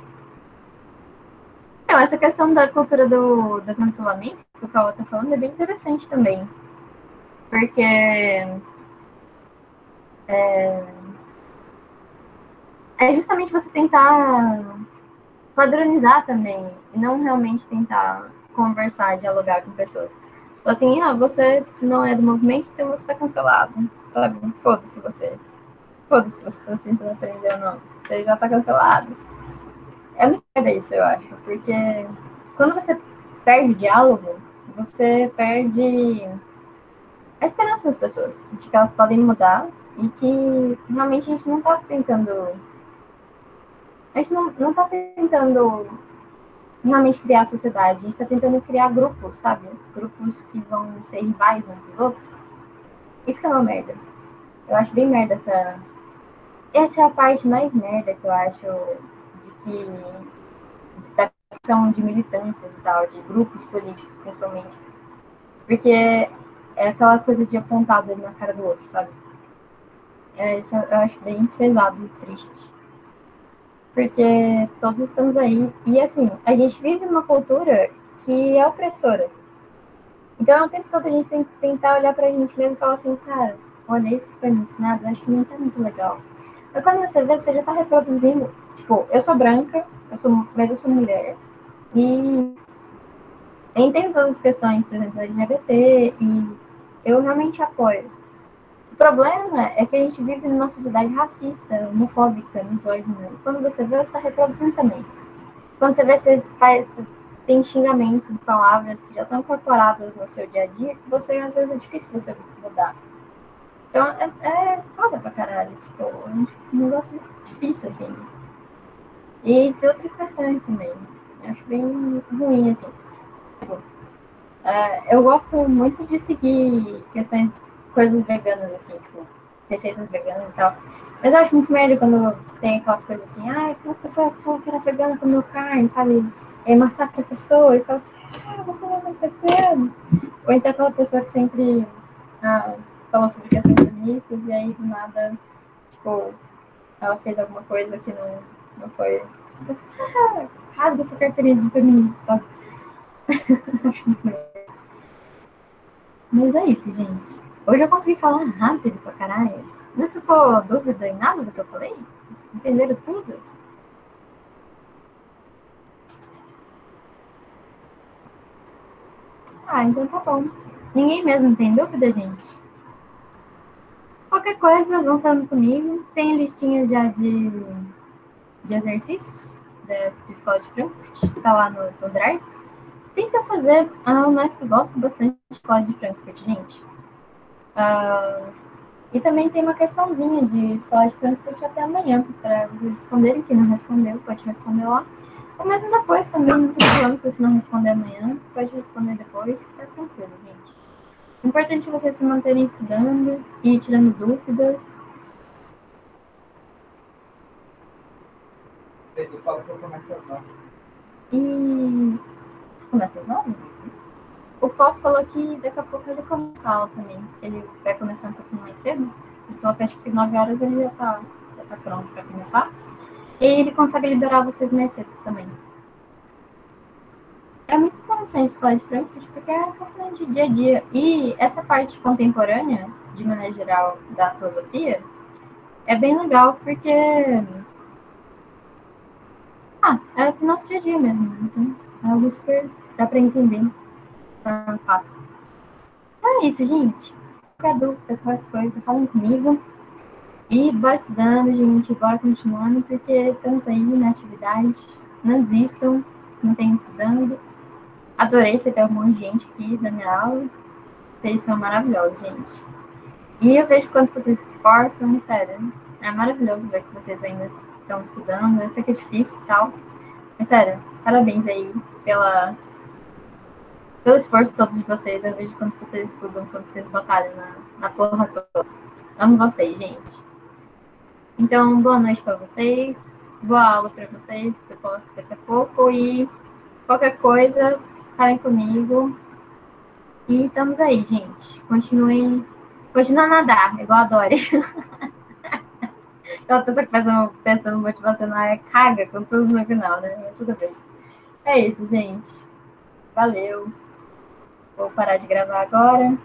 Então, essa questão da cultura do cancelamento, que o Paulo está falando, é bem interessante também. Porque é justamente você tentar padronizar também, e não realmente tentar conversar, dialogar com pessoas. Assim, você não é do movimento, então você está cancelado, sabe? Foda-se você. Foda-se você está tentando aprender ou não. Você já está cancelado. É muito merda isso, eu acho, porque quando você perde o diálogo, você perde a esperança das pessoas, de que elas podem mudar e que realmente a gente não está tentando. A gente não tá tentando realmente criar a sociedade, a gente está tentando criar grupos, sabe? Grupos que vão ser rivais uns dos outros. Isso que é uma merda. Eu acho bem merda essa. Essa é a parte mais merda que eu acho de que. Da questão de militâncias e tal, de grupos políticos, principalmente. Porque é aquela coisa de apontar o dedo na cara do outro, sabe? Isso eu acho bem pesado e triste. Porque todos estamos aí. E assim, a gente vive numa cultura que é opressora. Então, o tempo todo a gente tem que tentar olhar pra gente mesmo e falar assim, cara, olha, isso que foi me ensinado, acho que não tá muito legal. Mas quando você vê, você já tá reproduzindo. Tipo, eu sou branca, mas eu sou mulher. E eu entendo todas as questões, por exemplo, da LGBT, e eu realmente apoio. O problema é que a gente vive numa sociedade racista, homofóbica, misógina. E quando você vê, você está reproduzindo também. Quando você vê, você tem xingamentos e palavras que já estão incorporadas no seu dia a dia, que você, às vezes, é difícil você mudar. Então, é foda pra caralho. Tipo, é um negócio difícil, assim. E tem outras questões também. Eu acho bem ruim, assim. Tipo, eu gosto muito de seguir questões, coisas veganas, assim, tipo, receitas veganas e tal. Mas eu acho muito merda quando tem aquelas coisas assim, aquela pessoa que falou que era vegana comeu carne, sabe? Massacra a pessoa e fala assim, você não é mais vegano. Ou então aquela pessoa que sempre fala sobre questões feministas e aí do nada, tipo, ela fez alguma coisa que não foi. Rasga sua carteirinha de feminista, sabe? Acho muito merda. Mas é isso, gente. Hoje eu consegui falar rápido pra caralho. Não ficou dúvida em nada do que eu falei? Entenderam tudo? Então tá bom. Ninguém mesmo tem dúvida, gente? Qualquer coisa, vão falando comigo. Tem listinha já de exercícios de escola de Frankfurt. Tá lá no Drive. Tenta fazer. O Unesp gosta bastante de escola de Frankfurt, gente. E também tem uma questãozinha de escola de Frankfurt até amanhã, para vocês responderem. Quem não respondeu, pode responder lá. Ou mesmo depois também, não tem problema se você não responder amanhã, pode responder depois, que tá tranquilo, gente. O importante é vocês se manterem estudando e tirando dúvidas. Ele fala que eu começo às 9. E você começa às 9? O Pós falou que daqui a pouco ele começa a aula também. Ele vai começar um pouquinho mais cedo. Então acho que 9 horas ele já tá pronto para começar. E ele consegue liberar vocês mais cedo também. É muito interessante a escola de Frankfurt, porque é questão de dia a dia. E essa parte contemporânea, de maneira geral, da filosofia, é bem legal, porque é do nosso dia a dia mesmo. Então, é algo super dá para entender de forma fácil. Então é isso, gente. Qualquer dúvida, qualquer coisa, falem comigo. E bora estudando, gente, bora continuando, porque estamos aí na atividade. Não desistam, se mantenham estudando. Adorei ter um monte de gente aqui na minha aula. Vocês são maravilhosos, gente. E eu vejo quanto vocês se esforçam, sério. É maravilhoso ver que vocês ainda estão estudando. Eu sei que é difícil e tal. Mas, sério, parabéns aí pelo esforço todo de vocês. Eu vejo quanto vocês estudam, quanto vocês batalham na porra toda. Amo vocês, gente. Então, boa noite para vocês. Boa aula para vocês depois, daqui a pouco. E qualquer coisa, falem comigo. E estamos aí, gente. Continuem a nadar, igual a Dory. Aquela pessoa que faz um testando motivacional é caga com tudo no final, né? Mas tudo bem. É isso, gente. Valeu. Vou parar de gravar agora.